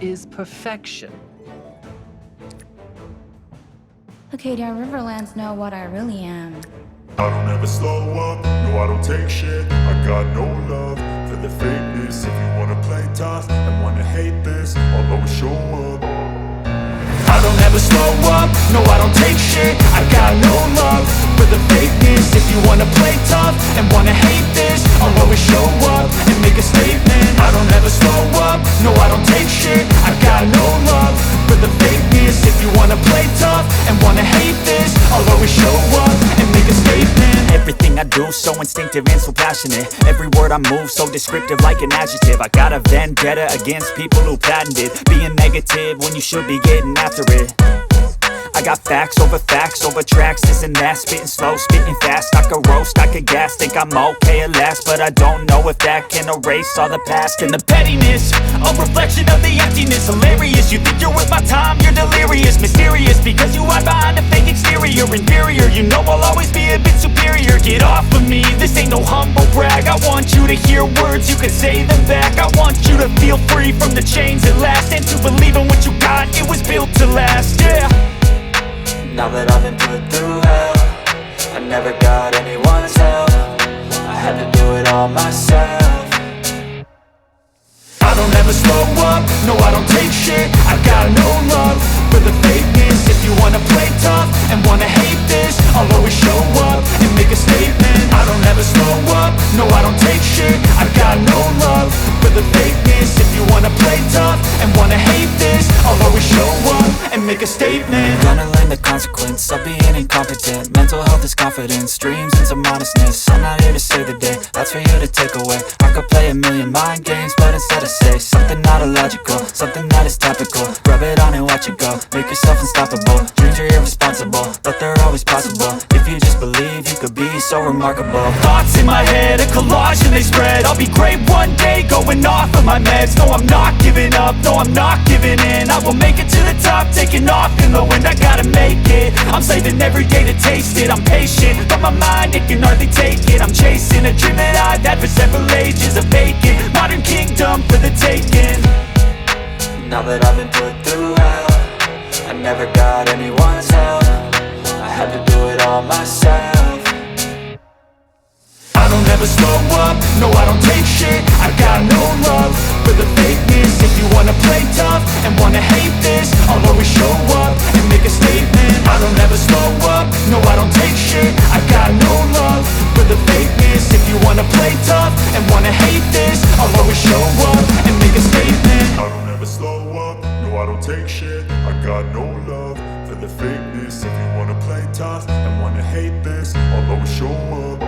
Is perfection. Okay, do our Riverlands know what I really am? I don't ever slow up, no I don't take shit. I got no love for the fakeness. If you wanna play tough and wanna hate this, I'll always show up. I don't ever slow up, no I don't take shit. I got no love for the fakeness. If you wanna play tough and wanna hate this, I'll always show up and make a statement. I don't ever slow up, no I don't take shit. I got no love for the fakeness. If you wanna play tough and wanna hate this, I'll always show up and make a statement. Everything I do so instinctive and so passionate. Every word I move so descriptive like an adjective. I got a vendetta against people who patented being negative when you should be getting after it. I got facts over tracks, this and that. Spitting slow, spitting fast. I could roast, I could gas. Think I'm okay at last, but I don't know if that can erase all the past. And the pettiness, a reflection of the emptiness. Hilarious, you think you're worth my time, you're delirious. Mysterious, because you hide behind a fake exterior. Inferior, you know I'll always be a bit superior. Get off of me, this ain't no humble brag. I want you to hear words, you can say them back. I want you to feel free from the chains at last, and to believe in what you got, it was built to last, yeah. Now that I've been put through hell, I never got anyone's help. I had to do it all myself. I don't ever slow up, no I don't take shit. I got no love for the fakeness. If you wanna play tough and wanna hate this, I'll always show up and make a statement. I don't ever slow up, no I don't take shit. I got no love for the fakeness. If you wanna play tough and wanna hate this, I'll always show up and make a statement. Gonna learn the consequence of being incompetent. Mental health is confidence, dreams into modestness. I'm not here to save the day, that's for you to take away. I could play a million mind games, but instead I say something not illogical, something that is topical. Rub it on and watch it go, make yourself unstoppable. Dreams are irresponsible, but they're always possible. If you just believe, you could be so remarkable. Thoughts in my head, a collage and they spread. I'll be great one day, going off of my meds. No, I'm not giving up, no, I'm not giving in. I will make it to the top, taking off in the wind. I gotta make it, I'm saving every day to taste it. I'm patient, but my mind, it can hardly take it. I'm chasing a dream that I've had for several ages. A vacant, modern kingdom for the taking. Now that I've been put through hell, I never got anyone's help. I had to do it all myself. I don't ever slow up, no I don't take shit. I got no love for the fakeness. If you wanna play tough and wanna hate this, I'll always show up and make a statement. I don't ever slow up, no I don't take shit. I got no love for the fakeness. If you wanna play tough and wanna hate this, I'll always show up and make a statement. I don't ever slow up, no I don't take shit. I got no love for the fakeness. If you wanna play tough and wanna hate this, I'll always show up.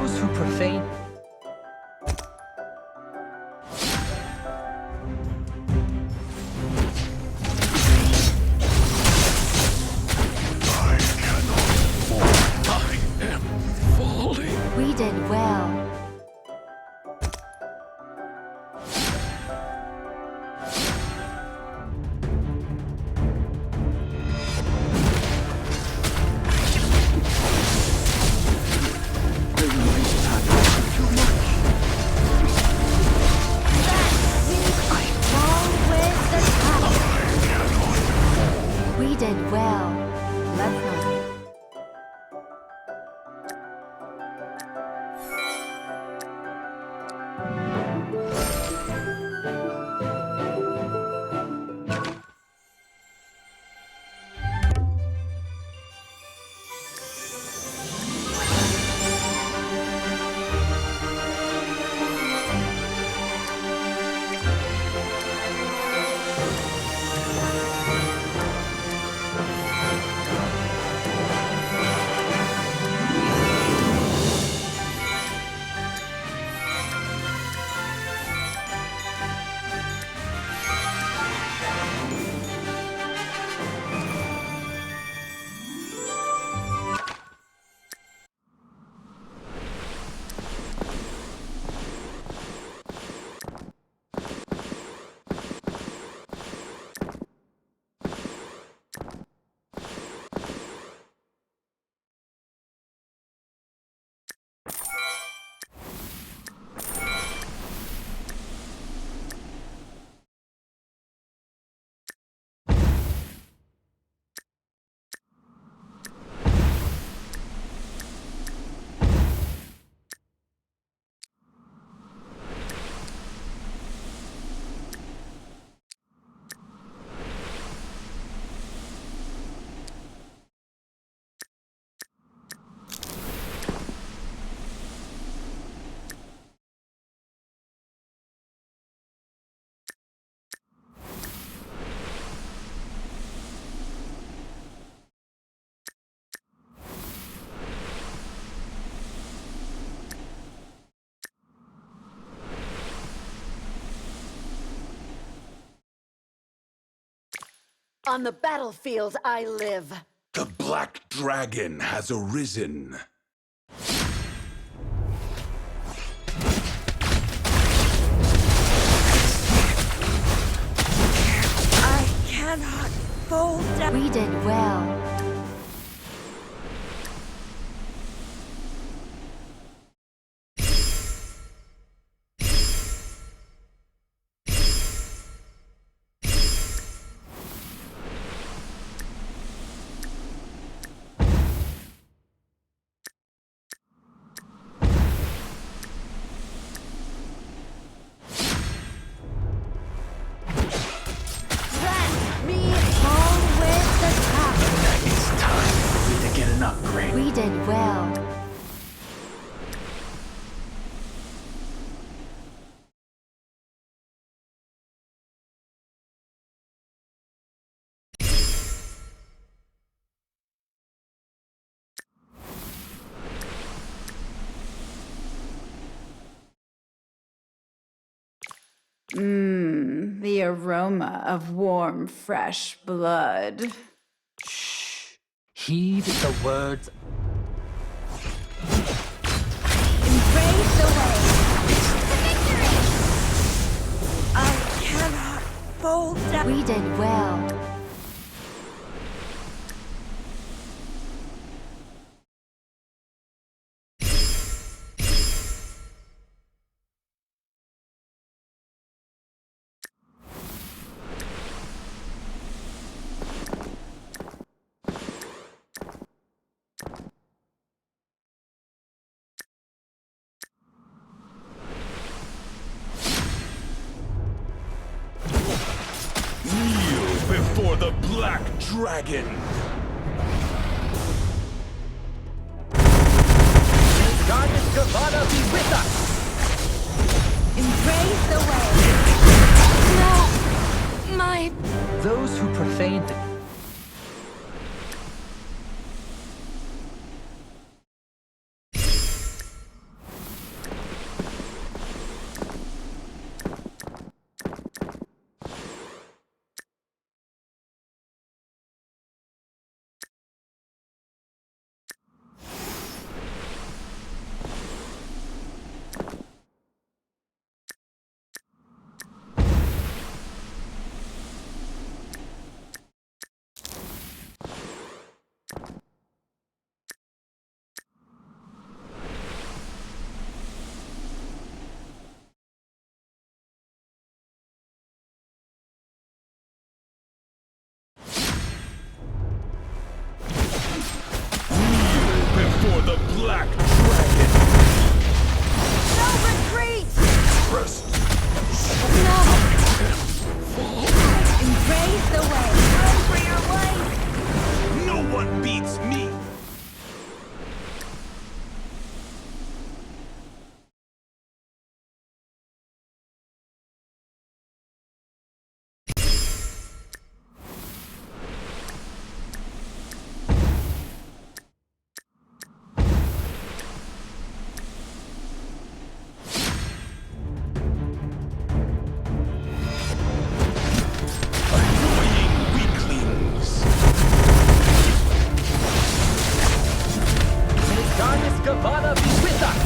Those who profane... We did well. We did well. Let's not. On the battlefield I live. The Black Dragon has arisen. I cannot fold down. We did well. We did well. The aroma of warm, fresh blood. Heed the words. Embrace the way. I cannot fold down. We did well. Before the Black Dragon! Goddess Gavada be with us! Embrace the way. No! My... Those who profane the... black dragon. No retreat! Press. No! Embrace the way! Run for your life! No one beats me. God's be with us!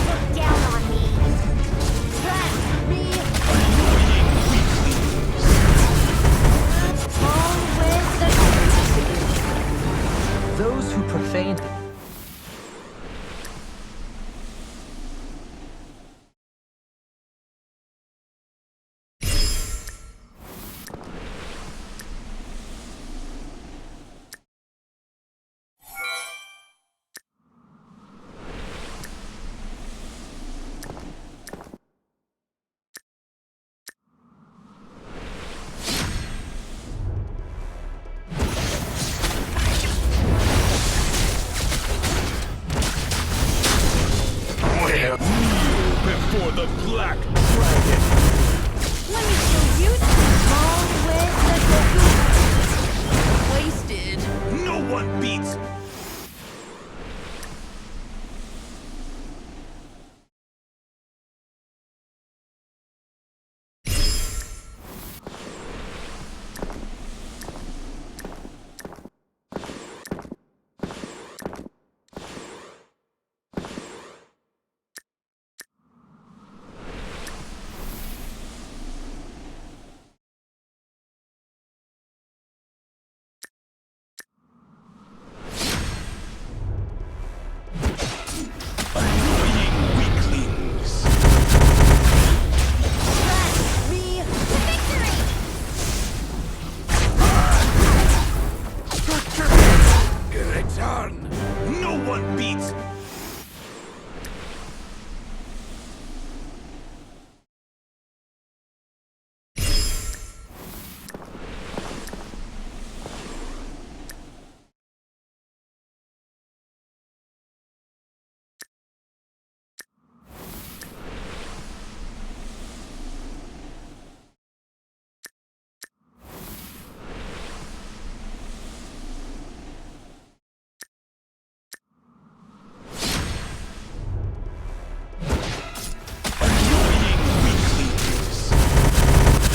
Look down on me! Bless me! All with the... Those who profane the Before the black dragon. Let me show you all with the... Wasted. No one beats. No one beats.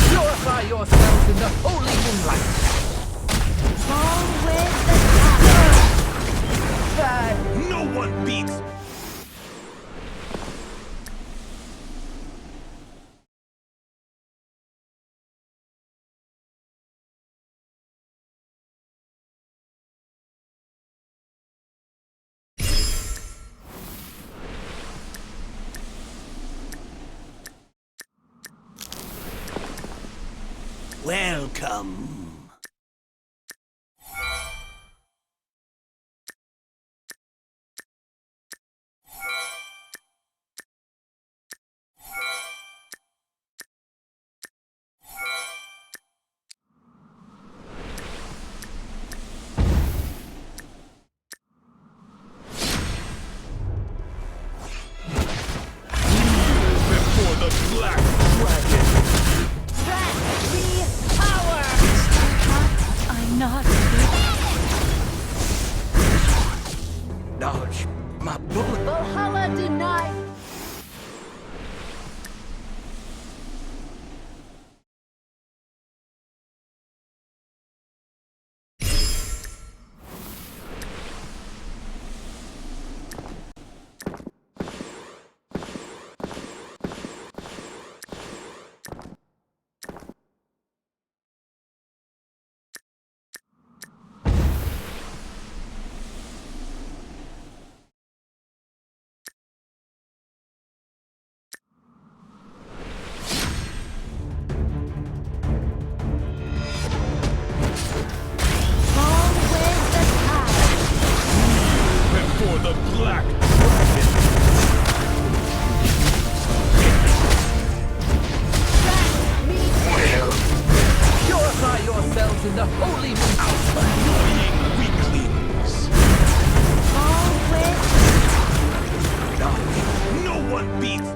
Purify yourselves in the holy moonlight! All with the... Bad! No one beats. Welcome. Before the black dragon. Let me power! in the holy mundo. Annoying weaklings. All with No one beats.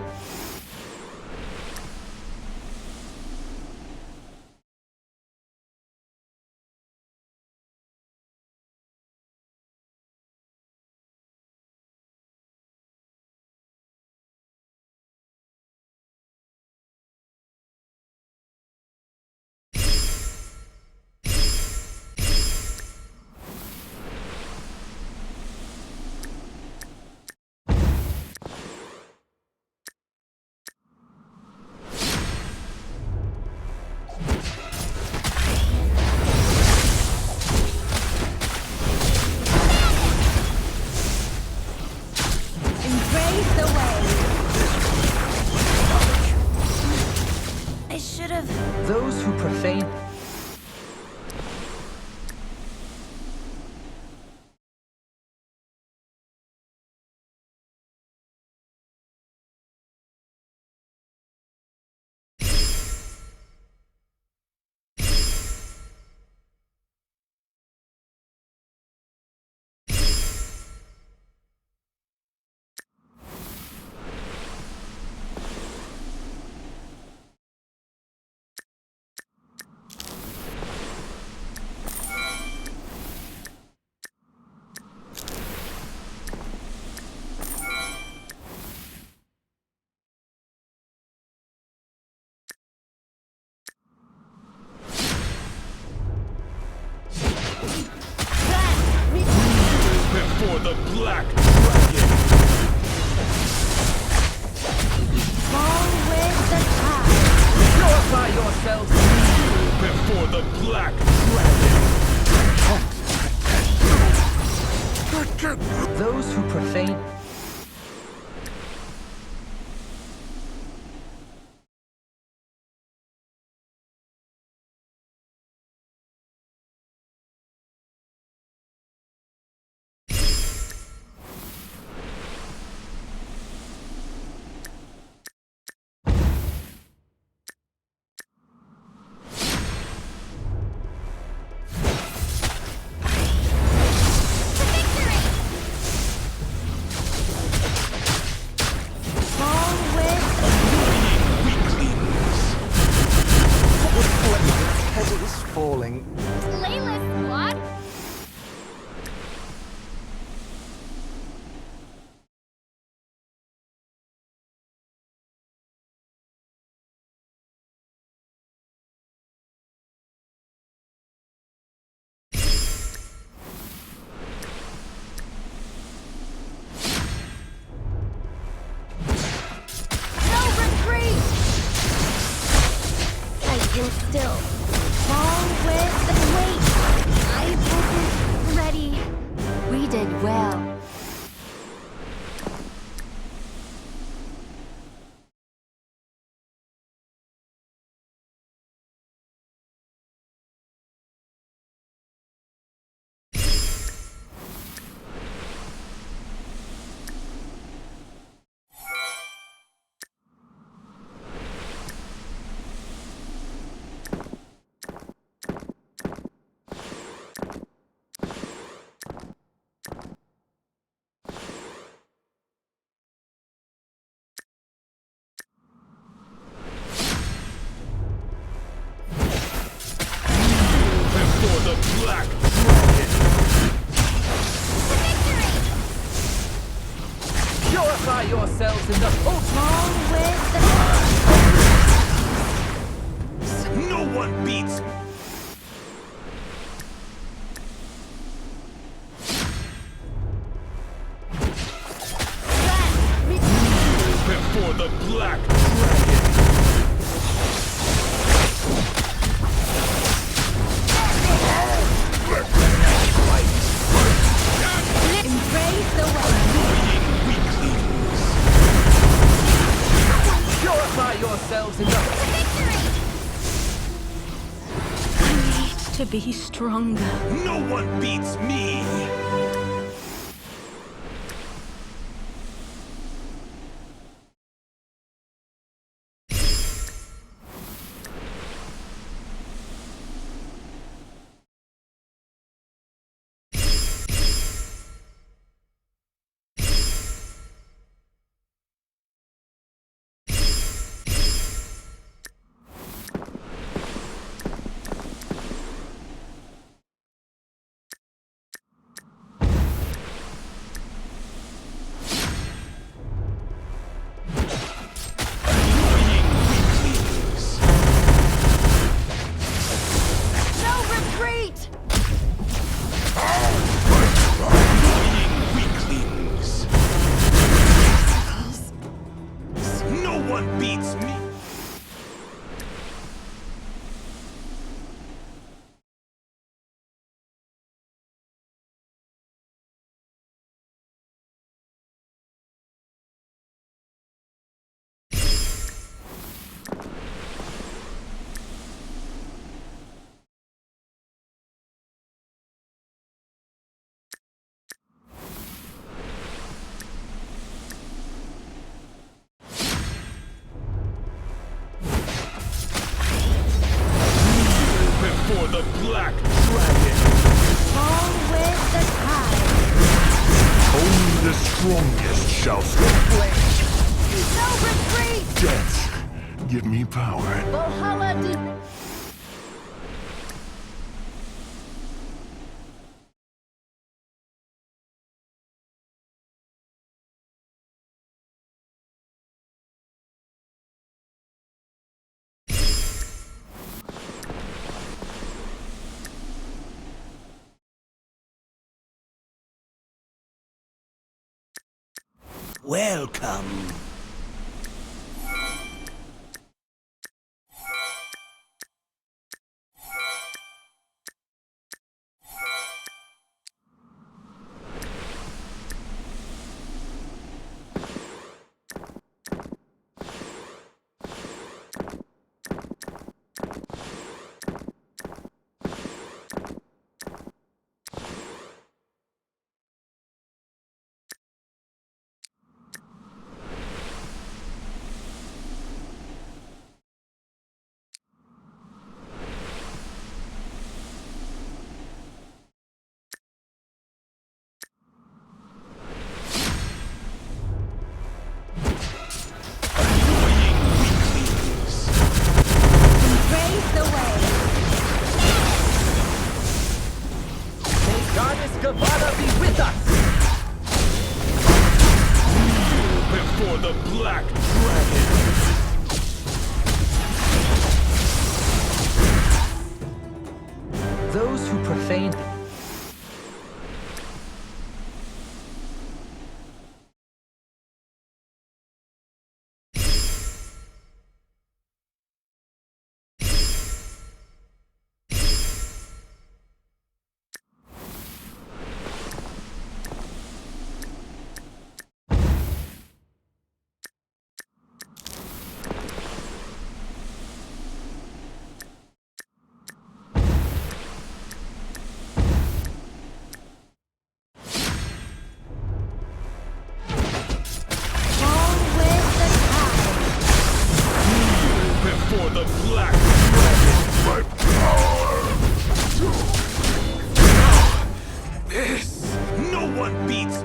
embrace the way. I should have. Those who profane Before the black dragon. Fall with the tide. purify yourselves. Before the black dragon. Those who profane Fall with Weaklings. Head is falling. playlist squad. No retreat. I can still fall with the weight. I wasn't ready. We did well. Before the black dragon. purify yourselves in the holy Fall with the No one beats. Before the black dragon. embrace the way. purify yourselves in the I need to be stronger. No one beats me. The strongest shall stand. No retreat! Death, give me power. Valhalla did... Welcome. Raise the way! May Goddess Gabbana be with us! Before the Black Dragon. Those who profane... All with the tide! Before the Black Dragon. My power. This! No one beats